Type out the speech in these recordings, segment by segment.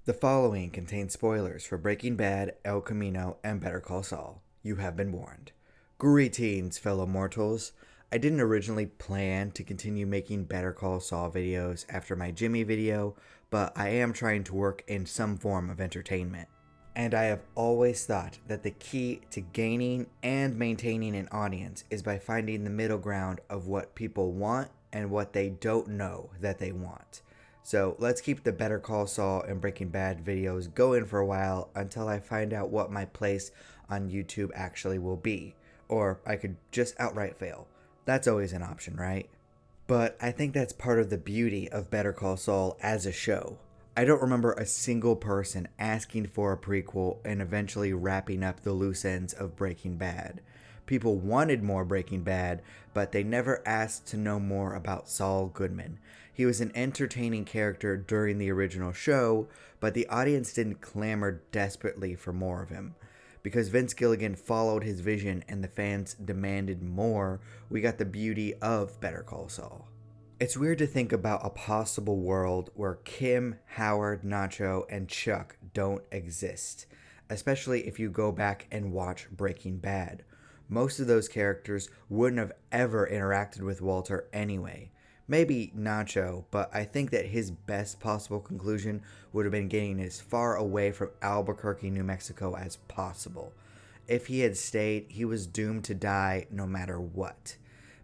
The following contains spoilers for Breaking Bad, El Camino, and Better Call Saul. You have been warned. Greetings, fellow mortals. I didn't originally plan to continue making Better Call Saul videos after my Jimmy video, but I am trying to work in some form of entertainment. And I have always thought that the key to gaining and maintaining an audience is by finding the middle ground of what people want and what they don't know that they want. So let's keep the Better Call Saul and Breaking Bad videos going for a while until I find out what my place on YouTube actually will be. Or I could just outright fail. That's always an option, right? But I think that's part of the beauty of Better Call Saul as a show. I don't remember a single person asking for a prequel and eventually wrapping up the loose ends of Breaking Bad. People wanted more Breaking Bad, but they never asked to know more about Saul Goodman. He was an entertaining character during the original show, but the audience didn't clamor desperately for more of him. Because Vince Gilligan followed his vision and the fans demanded more, we got the beauty of Better Call Saul. It's weird to think about a possible world where Kim, Howard, Nacho, and Chuck don't exist, especially if you go back and watch Breaking Bad. Most of those characters wouldn't have ever interacted with Walter anyway. Maybe Nacho, but I think that his best possible conclusion would have been getting as far away from Albuquerque, New Mexico as possible. If he had stayed, he was doomed to die no matter what.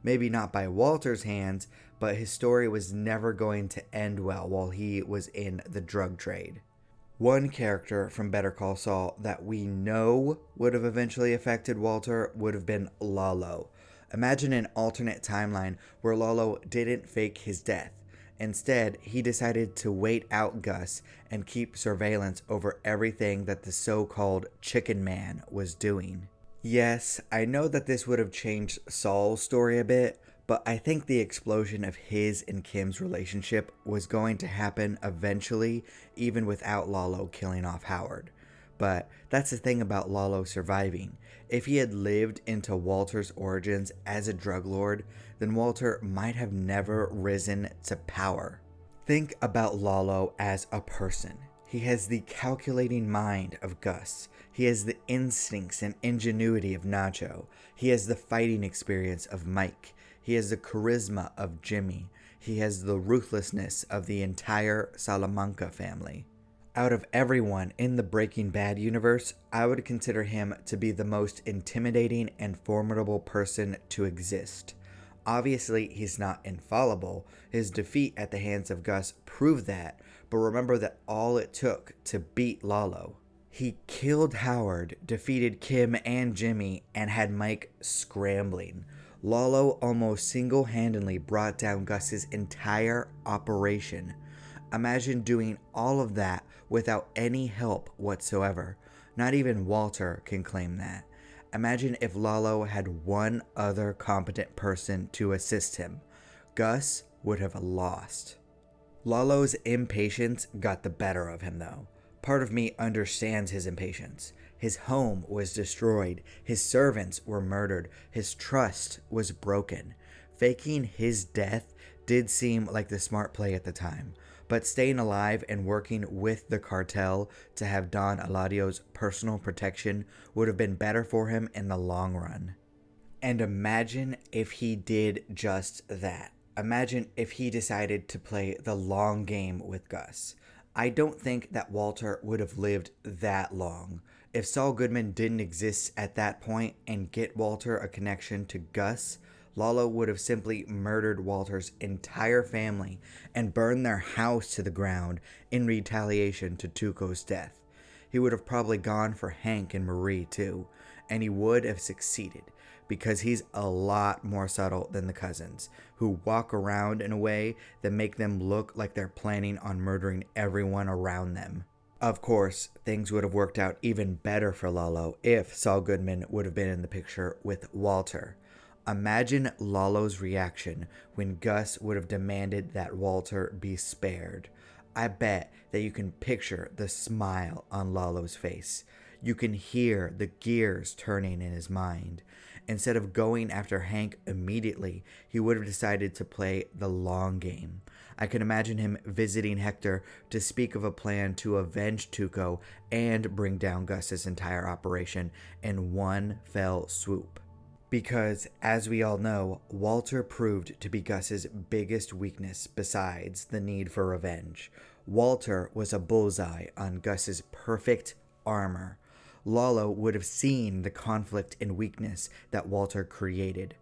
Maybe not by Walter's hands, but his story was never going to end well while he was in the drug trade. One character from Better Call Saul that we know would have eventually affected Walter would have been Lalo. Imagine an alternate timeline where Lalo didn't fake his death. Instead, he decided to wait out Gus and keep surveillance over everything that the so-called Chicken Man was doing. Yes, I know that this would have changed Saul's story a bit, but I think the explosion of his and Kim's relationship was going to happen eventually, even without Lalo killing off Howard. But that's the thing about Lalo surviving. If he had lived into Walter's origins as a drug lord, then Walter might have never risen to power. Think about Lalo as a person. He has the calculating mind of Gus. He has the instincts and ingenuity of Nacho. He has the fighting experience of Mike. He has the charisma of Jimmy. He has the ruthlessness of the entire Salamanca family. Out of everyone in the Breaking Bad universe, I would consider him to be the most intimidating and formidable person to exist. Obviously, he's not infallible. His defeat at the hands of Gus proved that, but remember that all it took to beat Lalo. He killed Howard, defeated Kim and Jimmy, and had Mike scrambling. Lalo almost single-handedly brought down Gus's entire operation. Imagine doing all of that without any help whatsoever. Not even Walter can claim that. Imagine if Lalo had one other competent person to assist him. Gus would have lost. Lalo's impatience got the better of him though. Part of me understands his impatience. His home was destroyed. His servants were murdered. His trust was broken. Faking his death did seem like the smart play at the time. But staying alive and working with the cartel to have Don Eladio's personal protection would have been better for him in the long run. And imagine if he did just that. Imagine if he decided to play the long game with Gus. I don't think that Walter would have lived that long. If Saul Goodman didn't exist at that point and get Walter a connection to Gus, Lalo would have simply murdered Walter's entire family and burned their house to the ground in retaliation to Tuco's death. He would have probably gone for Hank and Marie too, and he would have succeeded because he's a lot more subtle than the cousins, who walk around in a way that make them look like they're planning on murdering everyone around them. Of course, things would have worked out even better for Lalo if Saul Goodman would have been in the picture with Walter. Imagine Lalo's reaction when Gus would have demanded that Walter be spared. I bet that you can picture the smile on Lalo's face. You can hear the gears turning in his mind. Instead of going after Hank immediately, he would have decided to play the long game. I can imagine him visiting Hector to speak of a plan to avenge Tuco and bring down Gus's entire operation in one fell swoop. Because, as we all know, Walter proved to be Gus's biggest weakness besides the need for revenge. Walter was a bullseye on Gus's perfect armor. Lalo would have seen the conflict and weakness that Walter created.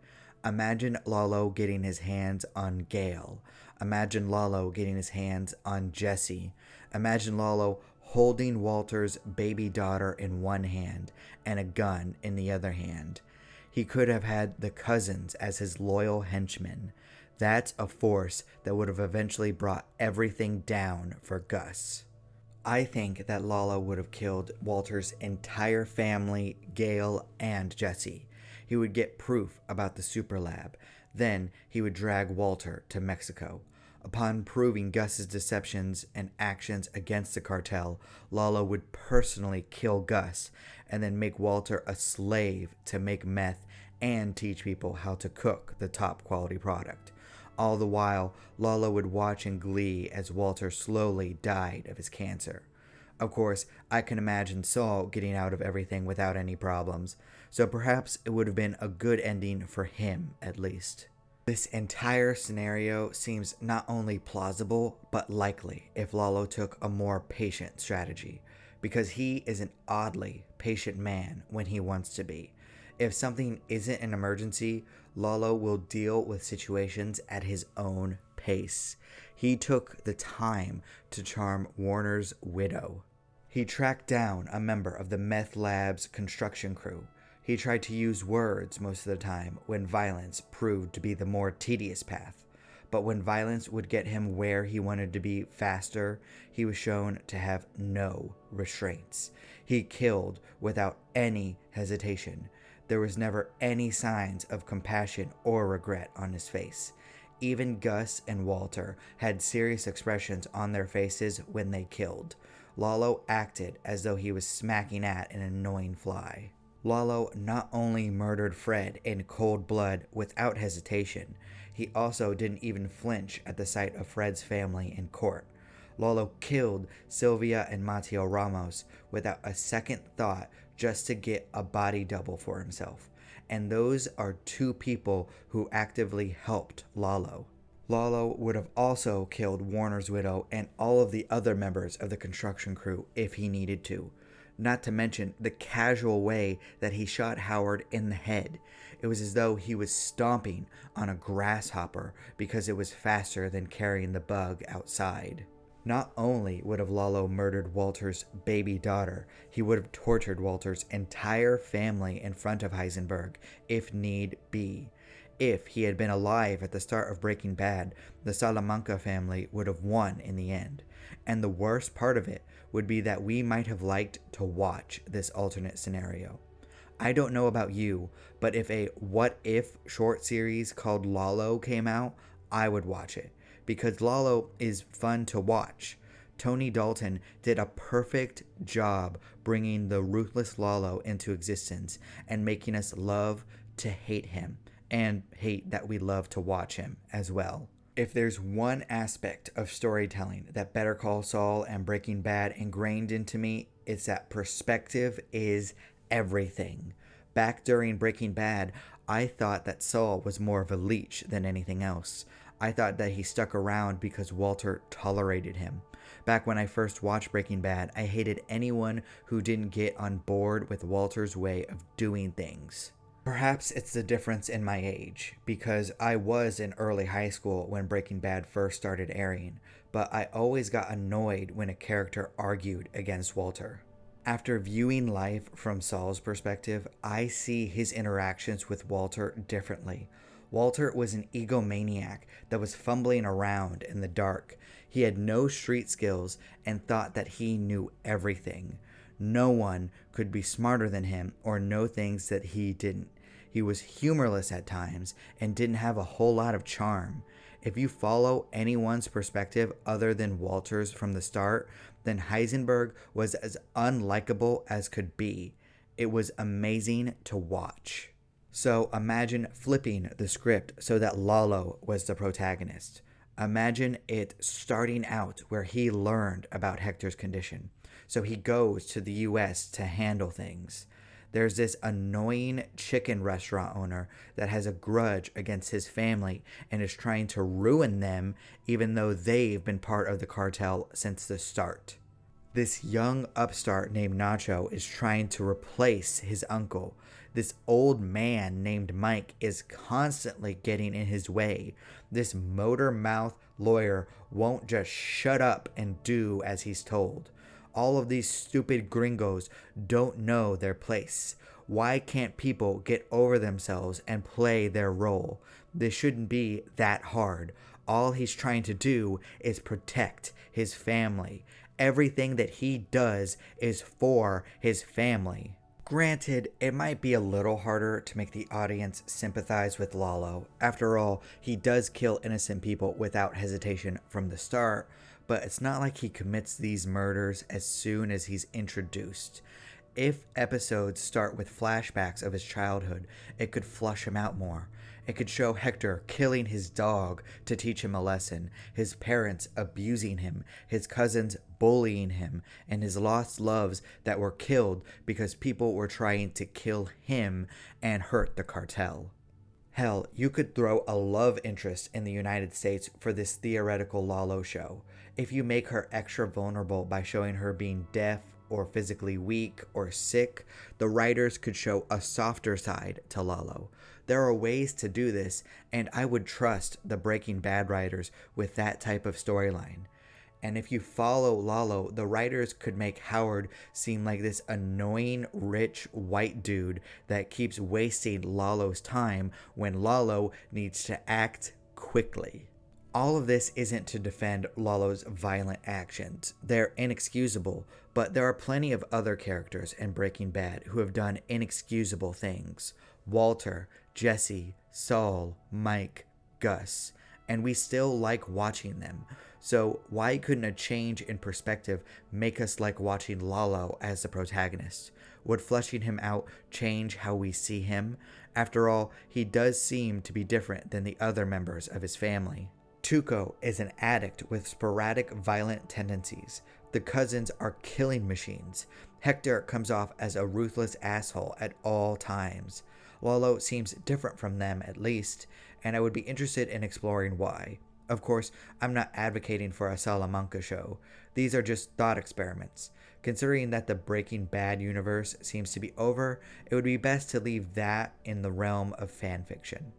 Imagine Lalo getting his hands on Gale. Imagine Lalo getting his hands on Jesse. Imagine Lalo holding Walter's baby daughter in one hand and a gun in the other hand. He could have had the cousins as his loyal henchmen. That's a force that would have eventually brought everything down for Gus. I think that Lalo would have killed Walter's entire family, Gale, and Jesse. He would get proof about the super lab. Then he would drag Walter to Mexico. Upon proving Gus's deceptions and actions against the cartel, Lalo would personally kill Gus and then make Walter a slave to make meth and teach people how to cook the top quality product. All the while, Lalo would watch in glee as Walter slowly died of his cancer. Of course, I can imagine Saul getting out of everything without any problems, so perhaps it would have been a good ending for him at least. This entire scenario seems not only plausible, but likely if Lalo took a more patient strategy, because he is an oddly patient man when he wants to be. If something isn't an emergency, Lalo will deal with situations at his own pace. He took the time to charm Warner's widow. He tracked down a member of the meth lab's construction crew. He tried to use words most of the time when violence proved to be the more tedious path. But when violence would get him where he wanted to be faster, he was shown to have no restraints. He killed without any hesitation. There was never any signs of compassion or regret on his face. Even Gus and Walter had serious expressions on their faces when they killed. Lalo acted as though he was smacking at an annoying fly. Lalo not only murdered Fred in cold blood without hesitation, he also didn't even flinch at the sight of Fred's family in court. Lalo killed Sylvia and Mateo Ramos without a second thought just to get a body double for himself. And those are two people who actively helped Lalo. Lalo would have also killed Warner's widow and all of the other members of the construction crew if he needed to. Not to mention the casual way that he shot Howard in the head. It was as though he was stomping on a grasshopper because it was faster than carrying the bug outside. Not only would have Lalo murdered Walter's baby daughter, he would have tortured Walter's entire family in front of Heisenberg, if need be. If he had been alive at the start of Breaking Bad, the Salamanca family would have won in the end. And the worst part of it would be that we might have liked to watch this alternate scenario. I don't know about you, but if a what if short series called Lalo came out, I would watch it. Because Lalo is fun to watch. Tony Dalton did a perfect job bringing the ruthless Lalo into existence and making us love to hate him, and hate that we love to watch him as well. If there's one aspect of storytelling that Better Call Saul and Breaking Bad ingrained into me, it's that perspective is everything. Back during Breaking Bad, I thought that Saul was more of a leech than anything else. I thought that he stuck around because Walter tolerated him. Back when I first watched Breaking Bad, I hated anyone who didn't get on board with Walter's way of doing things. Perhaps it's the difference in my age, because I was in early high school when Breaking Bad first started airing, but I always got annoyed when a character argued against Walter. After viewing life from Saul's perspective, I see his interactions with Walter differently. Walter was an egomaniac that was fumbling around in the dark. He had no street skills and thought that he knew everything. No one could be smarter than him or know things that he didn't. He was humorless at times and didn't have a whole lot of charm. If you follow anyone's perspective other than Walter's from the start, then Heisenberg was as unlikable as could be. It was amazing to watch. So imagine flipping the script so that Lalo was the protagonist. Imagine it starting out where he learned about Hector's condition. So he goes to the US to handle things. There's this annoying chicken restaurant owner that has a grudge against his family and is trying to ruin them even though they've been part of the cartel since the start. This young upstart named Nacho is trying to replace his uncle. This old man named Mike is constantly getting in his way. This motor mouth lawyer won't just shut up and do as he's told. All of these stupid gringos don't know their place. Why can't people get over themselves and play their role? This shouldn't be that hard. All he's trying to do is protect his family. Everything that he does is for his family. Granted, it might be a little harder to make the audience sympathize with Lalo. After all, he does kill innocent people without hesitation from the start, but it's not like he commits these murders as soon as he's introduced. If episodes start with flashbacks of his childhood, it could flush him out more. It could show Hector killing his dog to teach him a lesson, his parents abusing him, his cousins bullying him, and his lost loves that were killed because people were trying to kill him and hurt the cartel. Hell, you could throw a love interest in the United States for this theoretical Lalo show. If you make her extra vulnerable by showing her being deaf or physically weak or sick, the writers could show a softer side to Lalo. There are ways to do this, and I would trust the Breaking Bad writers with that type of storyline. And if you follow Lalo, the writers could make Howard seem like this annoying, rich, white dude that keeps wasting Lalo's time when Lalo needs to act quickly. All of this isn't to defend Lalo's violent actions. They're inexcusable, but there are plenty of other characters in Breaking Bad who have done inexcusable things. Walter, Jesse, Saul, Mike, Gus, and we still like watching them. So why couldn't a change in perspective make us like watching Lalo as the protagonist? Would fleshing him out change how we see him? After all, he does seem to be different than the other members of his family. Tuco is an addict with sporadic violent tendencies. The cousins are killing machines. Hector comes off as a ruthless asshole at all times. Lalo seems different from them at least, and I would be interested in exploring why. Of course, I'm not advocating for a Salamanca show. These are just thought experiments. Considering that the Breaking Bad universe seems to be over, it would be best to leave that in the realm of fanfiction.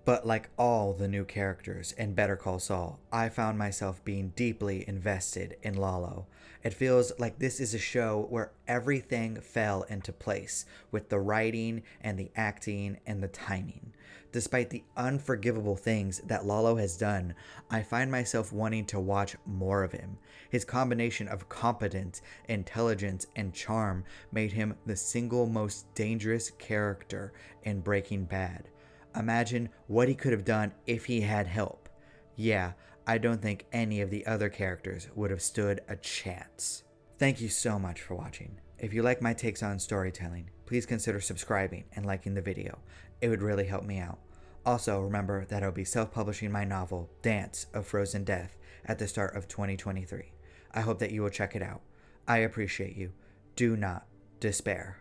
But like all the new characters in Better Call Saul, I found myself being deeply invested in Lalo. It feels like this is a show where everything fell into place with the writing and the acting and the timing. Despite the unforgivable things that Lalo has done, I find myself wanting to watch more of him. His combination of competence, intelligence, and charm made him the single most dangerous character in Breaking Bad. Imagine what he could have done if he had help. Yeah, I don't think any of the other characters would have stood a chance. Thank you so much for watching. If you like my takes on storytelling, please consider subscribing and liking the video. It would really help me out. Also, remember that I'll be self-publishing my novel, Dance of Frozen Death, at the start of 2023. I hope that you will check it out. I appreciate you. Do not despair.